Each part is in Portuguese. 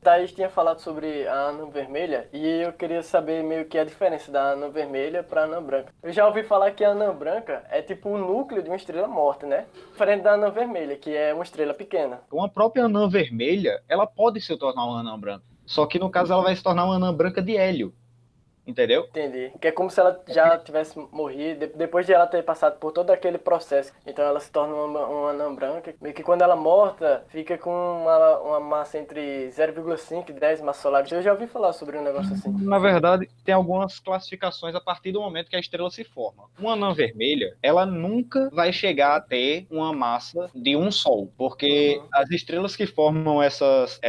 Thaís tinha falado sobre a anã vermelha e eu queria saber meio que a diferença da anã vermelha para anã branca. Eu já ouvi falar que a anã branca é tipo o núcleo de uma estrela morta, né? Diferente da anã vermelha, que é uma estrela pequena. Uma própria anã vermelha, ela pode se tornar uma anã branca. Só que no caso ela vai se tornar uma anã branca de hélio, entendeu? Entendi. Que é como se ela já tivesse morrido, depois de ela ter passado por todo aquele processo. Então ela se torna uma anã branca. Meio que quando ela é morta, fica com uma massa entre 0,5 e 10 massas solares. Eu já ouvi falar sobre um negócio assim. Na verdade, tem algumas classificações a partir do momento que a estrela se forma. Uma anã vermelha, ela nunca vai chegar a ter uma massa de um Sol, porque Uhum. as estrelas que formam essas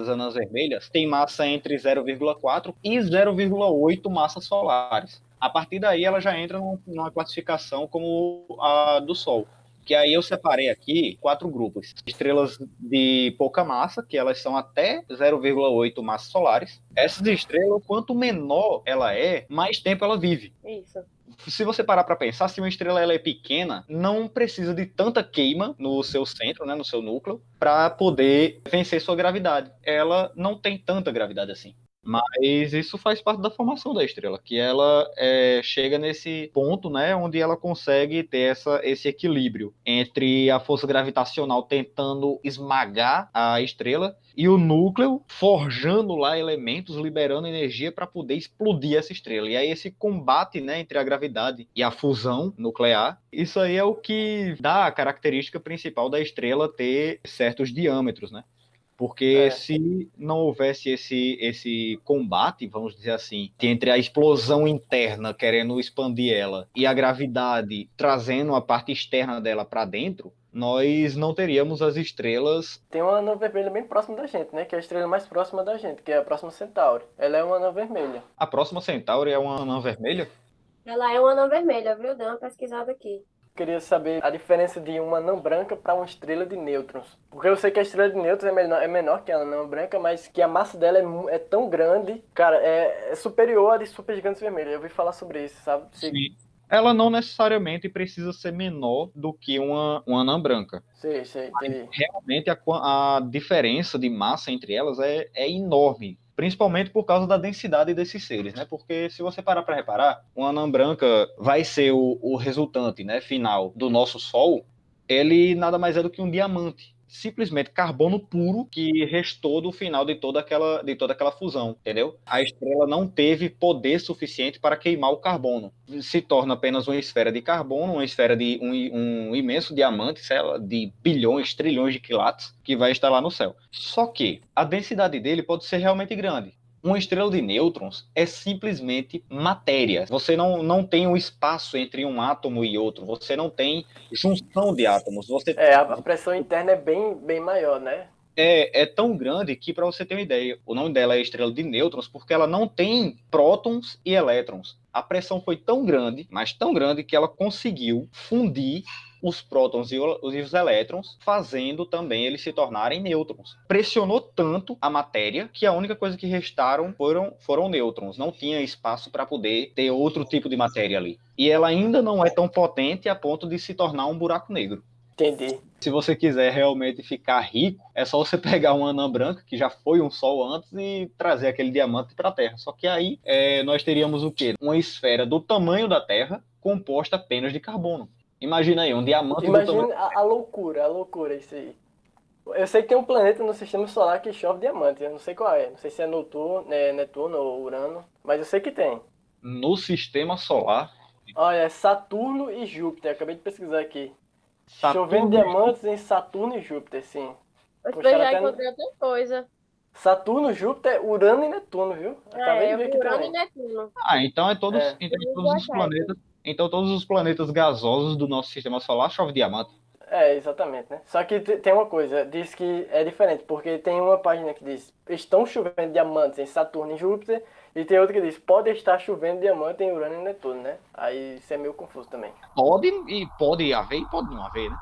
anãs vermelhas têm massa entre 0,4 e 0,8 massas solares. A partir daí, ela já entra numa classificação como a do Sol. Que aí eu separei aqui 4 grupos. Estrelas de pouca massa, que elas são até 0,8 massas solares. Essas estrelas, quanto menor ela é, mais tempo ela vive. Isso. Se você parar para pensar, se uma estrela ela é pequena, não precisa de tanta queima no seu centro, né, no seu núcleo, para poder vencer sua gravidade. Ela não tem tanta gravidade assim. Mas isso faz parte da formação da estrela, que ela chega nesse ponto, né, onde ela consegue ter esse equilíbrio entre a força gravitacional tentando esmagar a estrela e o núcleo forjando lá elementos, liberando energia para poder explodir essa estrela. E aí esse combate, né, entre a gravidade e a fusão nuclear, isso aí é o que dá a característica principal da estrela ter certos diâmetros, né? Porque É. se não houvesse esse combate, vamos dizer assim, entre a explosão interna querendo expandir ela e a gravidade trazendo a parte externa dela para dentro, nós não teríamos as estrelas. Tem uma anã vermelha bem próxima da gente, né? Que é a estrela mais próxima da gente, que é a próxima Centauri. Ela é uma anã vermelha. A próxima Centauri é uma anã vermelha? Ela é uma anã vermelha, viu? Dá uma pesquisada aqui. Queria saber a diferença de uma anã branca para uma estrela de nêutrons. Porque eu sei que a estrela de nêutrons é menor que a anã branca, mas que a massa dela é tão grande, cara, é superior à de supergigantes vermelhas. Eu ouvi falar sobre isso, sabe? Sim. Ela não necessariamente precisa ser menor do que uma anã branca. Sei, entendi. Realmente a diferença de massa entre elas é enorme, principalmente por causa da densidade desses seres, né? Porque se você parar para reparar, uma anã branca vai ser o resultante, né, final do nosso Sol, ele nada mais é do que um diamante. Simplesmente carbono puro que restou do final de toda aquela fusão, entendeu? A estrela não teve poder suficiente para queimar o carbono. Se torna apenas uma esfera de carbono, uma esfera de um imenso diamante, sei lá, de bilhões, trilhões de quilates, que vai estar lá no céu. Só que a densidade dele pode ser realmente grande. Uma estrela de nêutrons é simplesmente matéria. Você não tem um espaço entre um átomo e outro. Você não tem junção de átomos. Você É, a pressão interna é bem maior, né? é tão grande que, para você ter uma ideia, o nome dela é estrela de nêutrons, porque ela não tem prótons e elétrons. A pressão foi tão grande, mas tão grande, que ela conseguiu fundir os prótons e os elétrons, fazendo também eles se tornarem nêutrons. Pressionou tanto a matéria que a única coisa que restaram foram nêutrons. Não tinha espaço para poder ter outro tipo de matéria ali. E ela ainda não é tão potente a ponto de se tornar um buraco negro. Entendi. Se você quiser realmente ficar rico, é só você pegar uma anã branca, que já foi um Sol antes, e trazer aquele diamante para a Terra. Só que aí nós teríamos o quê? Uma esfera do tamanho da Terra, composta apenas de carbono. Imagina aí, um diamante do tamanho. Imagina a loucura isso aí. Eu sei que tem um planeta no sistema solar que chove diamante, eu não sei qual é. Não sei se é Netuno ou Urano, mas eu sei que tem. No sistema solar, Olha, é Saturno e Júpiter, acabei de pesquisar aqui. Chovendo Saturno. diamantes em Saturno e Júpiter, sim. Mas eu Postaram já até encontrei outra coisa. Saturno, Júpiter, Urano e Netuno, viu? Acabei É, de eu ver vi aqui Urano e também. Netuno. Então É, Eu vou achar aqui. Então todos os planetas gasosos do nosso sistema solar chove diamante. exatamente, né? Só que tem uma coisa, diz que é diferente, porque tem uma página que diz estão chovendo diamantes em Saturno e Júpiter, e tem outra que diz pode estar chovendo diamante em Urano e Netuno, né? Aí isso é meio confuso também. Pode haver e pode não haver, né?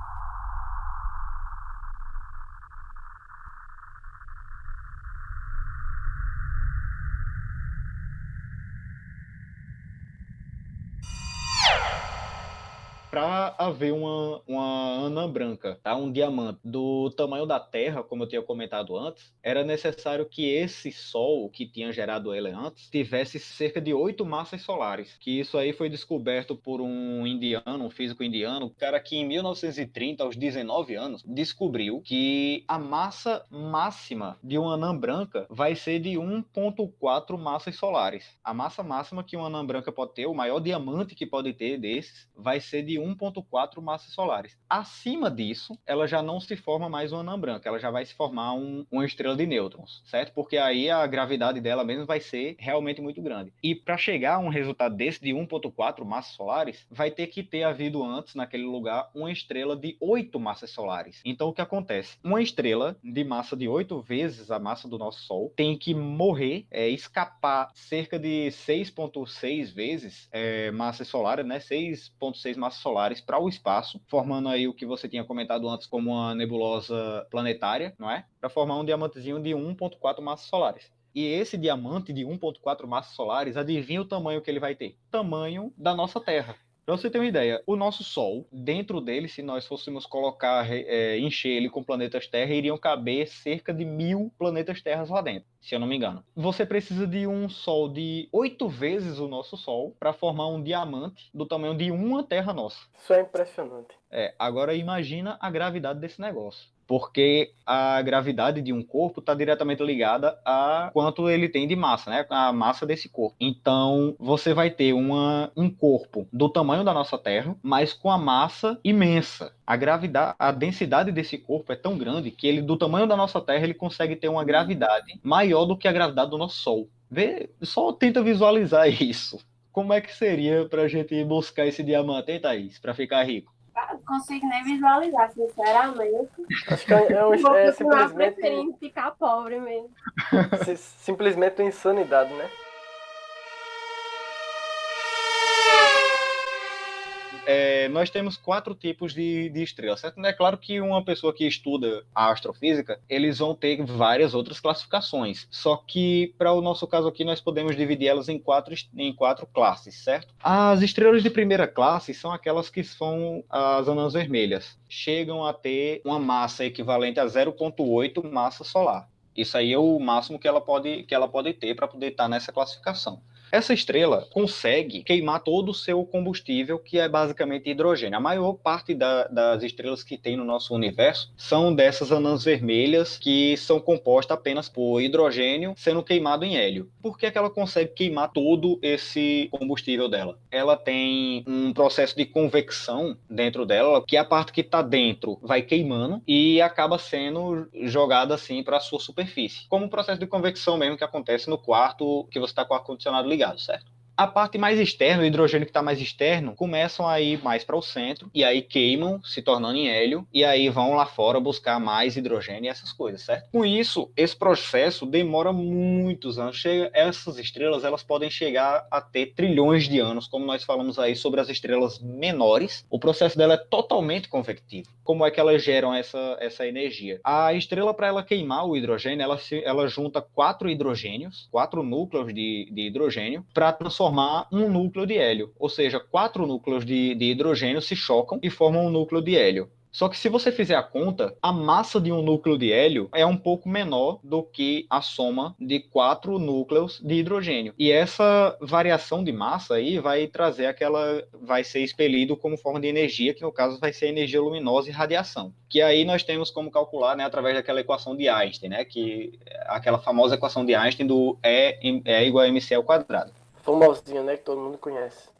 para haver uma anã branca, tá? Um diamante do tamanho da Terra, como eu tinha comentado antes, era necessário que esse Sol que tinha gerado ele antes tivesse cerca de 8 massas solares. Que isso aí foi descoberto por um indiano, um físico indiano, um cara que em 1930, aos 19 anos, descobriu que a massa máxima de uma anã branca vai ser de 1,4 massas solares. A massa máxima que uma anã branca pode ter, o maior diamante que pode ter desses, vai ser de 1,4 massas solares. Acima disso, ela já não se forma mais uma anã branca, ela já vai se formar uma estrela de nêutrons, certo? Porque aí a gravidade dela mesmo vai ser realmente muito grande. E para chegar a um resultado desse de 1,4 massas solares, vai ter que ter havido antes, naquele lugar, uma estrela de 8 massas solares. Então o que acontece? Uma estrela de massa de 8 vezes a massa do nosso Sol tem que morrer, escapar cerca de 6,6 vezes massas solares, né? 6,6 massas solares para o espaço, formando aí o que você tinha comentado antes como uma nebulosa planetária, não é? Para formar um diamantezinho de 1,4 massas solares. E esse diamante de 1,4 massas solares, adivinha o tamanho que ele vai ter? Tamanho da nossa Terra. Para você ter uma ideia, o nosso Sol, dentro dele, se nós fôssemos colocar, encher ele com planetas Terra, iriam caber cerca de 1.000 planetas Terras lá dentro, se eu não me engano. Você precisa de um Sol de 8 vezes o nosso Sol para formar um diamante do tamanho de uma Terra nossa. Isso é impressionante. Agora imagina a gravidade desse negócio. Porque a gravidade de um corpo está diretamente ligada a quanto ele tem de massa, né? A massa desse corpo. Então, você vai ter um corpo do tamanho da nossa Terra, mas com a massa imensa. A gravidade, a densidade desse corpo é tão grande que ele, do tamanho da nossa Terra, ele consegue ter uma gravidade maior do que a gravidade do nosso Sol. Só tenta visualizar isso. Como é que seria para a gente buscar esse diamante, hein, Thaís? Para ficar rico? Não consigo nem visualizar, sinceramente. Acho que é Vou simplesmente, preferindo ficar pobre mesmo. simplesmente uma insanidade, né? Nós temos 4 tipos de estrelas, certo? É claro que uma pessoa que estuda a astrofísica, eles vão ter várias outras classificações. Só que, para o nosso caso aqui, nós podemos dividir elas em quatro classes, certo? As estrelas de primeira classe são aquelas que são as anãs vermelhas. Chegam a ter uma massa equivalente a 0,8 massa solar. Isso aí é o máximo que ela pode ter para poder estar nessa classificação. Essa estrela consegue queimar todo o seu combustível, que é basicamente hidrogênio. A maior parte das estrelas que tem no nosso universo são dessas anãs vermelhas, que são compostas apenas por hidrogênio sendo queimado em hélio. Por que ela consegue queimar todo esse combustível dela? Ela tem um processo de convecção dentro dela, que a parte que está dentro vai queimando e acaba sendo jogada assim para a sua superfície. Como o processo de convecção mesmo que acontece no quarto, que você está com o ar-condicionado ligado. Certo? A parte mais externa, o hidrogênio que está mais externo, começam a ir mais para o centro e aí queimam, se tornando em hélio, e aí vão lá fora buscar mais hidrogênio e essas coisas, certo? Com isso, esse processo demora muitos anos. Essas estrelas, elas podem chegar a ter trilhões de anos, como nós falamos aí sobre as estrelas menores. O processo dela é totalmente convectivo. Como é que elas geram essa energia? A estrela, para ela queimar o hidrogênio, ela junta 4 hidrogênios, 4 núcleos de hidrogênio, para transformar um núcleo de hélio. Ou seja, 4 núcleos de hidrogênio se chocam e formam um núcleo de hélio. Só que se você fizer a conta, a massa de um núcleo de hélio é um pouco menor do que a soma de 4 núcleos de hidrogênio. E essa variação de massa aí vai vai ser expelido como forma de energia, que no caso vai ser energia luminosa e radiação. Que aí nós temos como calcular, né, através daquela equação de Einstein, né, que aquela famosa equação de Einstein do E igual a mc ao quadrado. Famosinho, né? Que todo mundo conhece.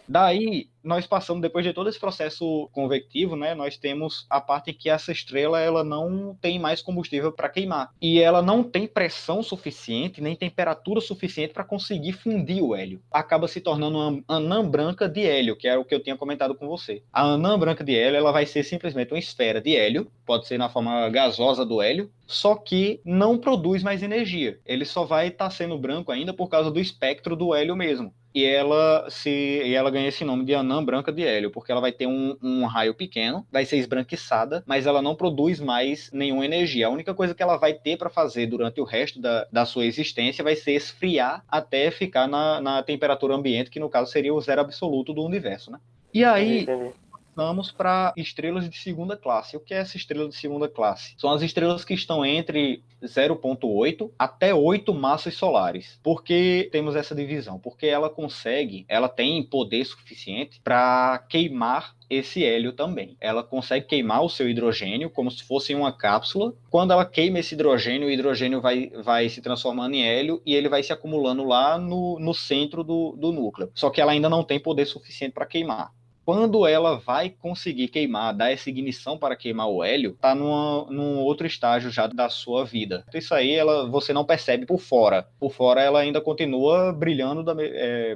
Daí, nós passamos, depois de todo esse processo convectivo, né, nós temos a parte em que essa estrela ela não tem mais combustível para queimar. E ela não tem pressão suficiente, nem temperatura suficiente para conseguir fundir o hélio. Acaba se tornando uma anã branca de hélio, que era o que eu tinha comentado com você. A anã branca de hélio ela vai ser simplesmente uma esfera de hélio, pode ser na forma gasosa do hélio, só que não produz mais energia. Ele só vai estar sendo branco ainda por causa do espectro do hélio mesmo. E ela ganha esse nome de anã branca de hélio, porque ela vai ter um raio pequeno, vai ser esbranquiçada, mas ela não produz mais nenhuma energia. A única coisa que ela vai ter para fazer durante o resto da sua existência vai ser esfriar até ficar na temperatura ambiente, que no caso seria o zero absoluto do universo, né? E aí, Entendi. Vamos para estrelas de segunda classe. O que é essa estrela de segunda classe? São as estrelas que estão entre 0,8 até 8 massas solares. Por que temos essa divisão? Porque ela tem poder suficiente para queimar esse hélio também. Ela consegue queimar o seu hidrogênio como se fosse uma cápsula. Quando ela queima esse hidrogênio, o hidrogênio vai se transformando em hélio e ele vai se acumulando lá no centro do núcleo. Só que ela ainda não tem poder suficiente para queimar. Quando ela vai conseguir queimar, dar essa ignição para queimar o hélio, está num outro estágio já da sua vida. Isso aí você não percebe por fora. Por fora ela ainda continua brilhando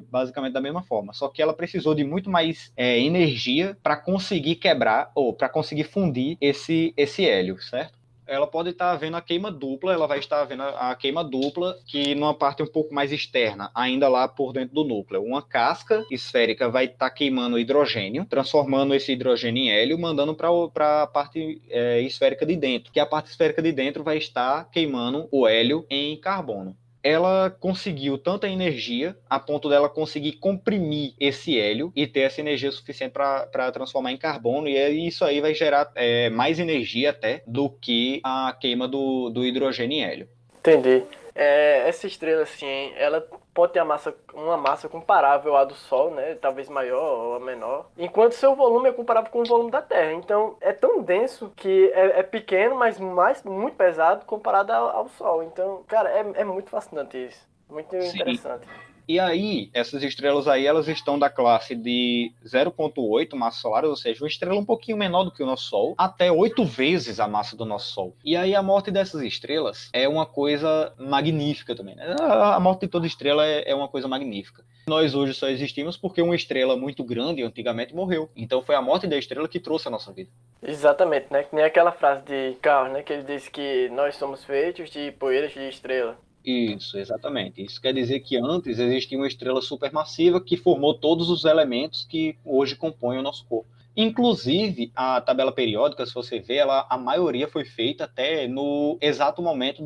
basicamente da mesma forma. Só que ela precisou de muito mais energia para conseguir quebrar ou para conseguir fundir esse hélio, certo? Ela pode estar vendo a queima dupla, ela vai estar vendo a queima dupla, que numa parte um pouco mais externa, ainda lá por dentro do núcleo. Uma casca esférica vai estar queimando hidrogênio, transformando esse hidrogênio em hélio, mandando para a parte esférica de dentro, que a parte esférica de dentro vai estar queimando o hélio em carbono. Ela conseguiu tanta energia a ponto dela conseguir comprimir esse hélio e ter essa energia suficiente para transformar em carbono, e isso aí vai gerar mais energia até do que a queima do hidrogênio em hélio. Entendi. Essa estrela, assim, ela pode ter uma massa comparável à do Sol, né? Talvez maior ou menor. Enquanto seu volume é comparável com o volume da Terra. Então, é tão denso que é pequeno, mas muito pesado comparado ao Sol. Então, cara, é muito fascinante isso. Muito interessante. E aí, essas estrelas aí, elas estão da classe de 0,8 massas solares, ou seja, uma estrela um pouquinho menor do que o nosso Sol, até 8 vezes a massa do nosso Sol. E aí, a morte dessas estrelas é uma coisa magnífica também, né? A morte de toda estrela é uma coisa magnífica. Nós hoje só existimos porque uma estrela muito grande, antigamente, morreu. Então, foi a morte da estrela que trouxe a nossa vida. Exatamente, né? Que nem aquela frase de Carl, né? Que ele diz que nós somos feitos de poeiras de estrela. Isso, exatamente. Isso quer dizer que antes existia uma estrela supermassiva que formou todos os elementos que hoje compõem o nosso corpo. Inclusive, a tabela periódica, se você ver, a maioria foi feita até no exato momento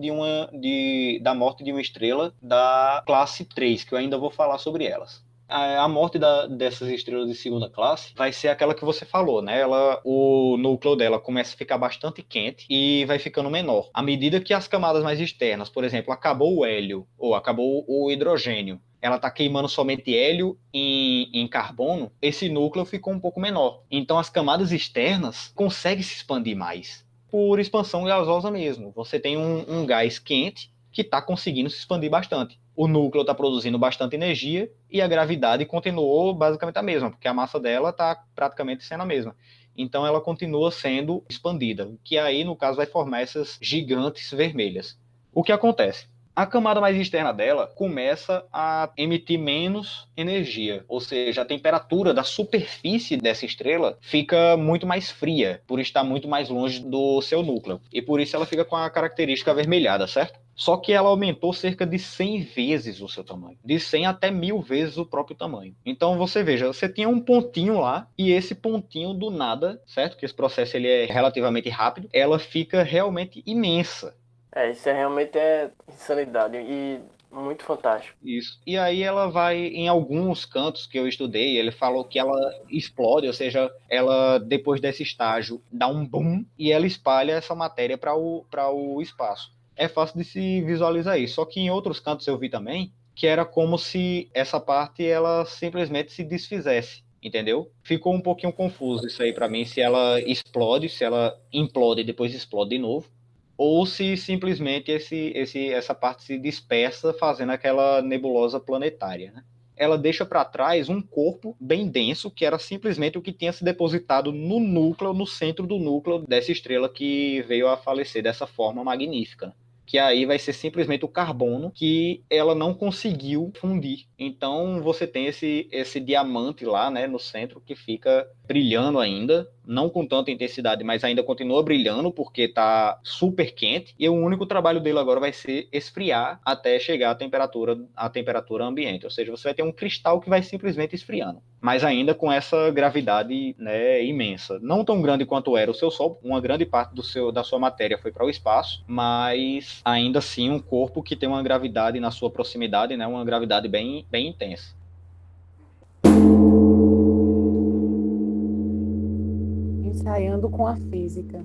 da morte de uma estrela da classe 3, que eu ainda vou falar sobre elas. A morte dessas estrelas de segunda classe vai ser aquela que você falou, né? O núcleo dela começa a ficar bastante quente e vai ficando menor. À medida que as camadas mais externas, por exemplo, acabou o hélio ou acabou o hidrogênio, ela está queimando somente hélio em carbono, esse núcleo ficou um pouco menor. Então as camadas externas conseguem se expandir mais. Por expansão gasosa mesmo. Você tem um gás quente que está conseguindo se expandir bastante. O núcleo está produzindo bastante energia e a gravidade continuou basicamente a mesma, porque a massa dela está praticamente sendo a mesma. Então ela continua sendo expandida, que aí no caso vai formar essas gigantes vermelhas. O que acontece? A camada mais externa dela começa a emitir menos energia, ou seja, a temperatura da superfície dessa estrela fica muito mais fria, por estar muito mais longe do seu núcleo. E por isso ela fica com a característica avermelhada, certo? Só que ela aumentou cerca de 100 vezes o seu tamanho. De 100 até 1000 vezes o próprio tamanho. Então você veja, você tinha um pontinho lá, e esse pontinho do nada, certo? Que esse processo ele é relativamente rápido, ela fica realmente imensa. Isso realmente é insanidade e muito fantástico. Isso. E aí ela vai, em alguns cantos que eu estudei, ele falou que ela explode, ou seja, ela, depois desse estágio, dá um boom e ela espalha essa matéria para o espaço. É fácil de se visualizar isso. Só que em outros cantos eu vi também que era como se essa parte ela simplesmente se desfizesse. Entendeu? Ficou um pouquinho confuso isso aí para mim, se ela explode, se ela implode e depois explode de novo, ou se simplesmente essa parte se dispersa fazendo aquela nebulosa planetária, né? Ela deixa para trás um corpo bem denso, que era simplesmente o que tinha se depositado no núcleo, no centro do núcleo dessa estrela que veio a falecer dessa forma magnífica, que aí vai ser simplesmente o carbono que ela não conseguiu fundir. Então você tem esse diamante lá, né, no centro, que fica brilhando ainda, não com tanta intensidade, mas ainda continua brilhando porque está super quente, e o único trabalho dele agora vai ser esfriar até chegar à temperatura ambiente, ou seja, você vai ter um cristal que vai simplesmente esfriando, mas ainda com essa gravidade, né, imensa. Não tão grande quanto era o seu Sol, uma grande parte da sua matéria foi para o espaço, mas ainda assim um corpo que tem uma gravidade na sua proximidade, né, uma gravidade bem, bem intensa. ensaiando com a física.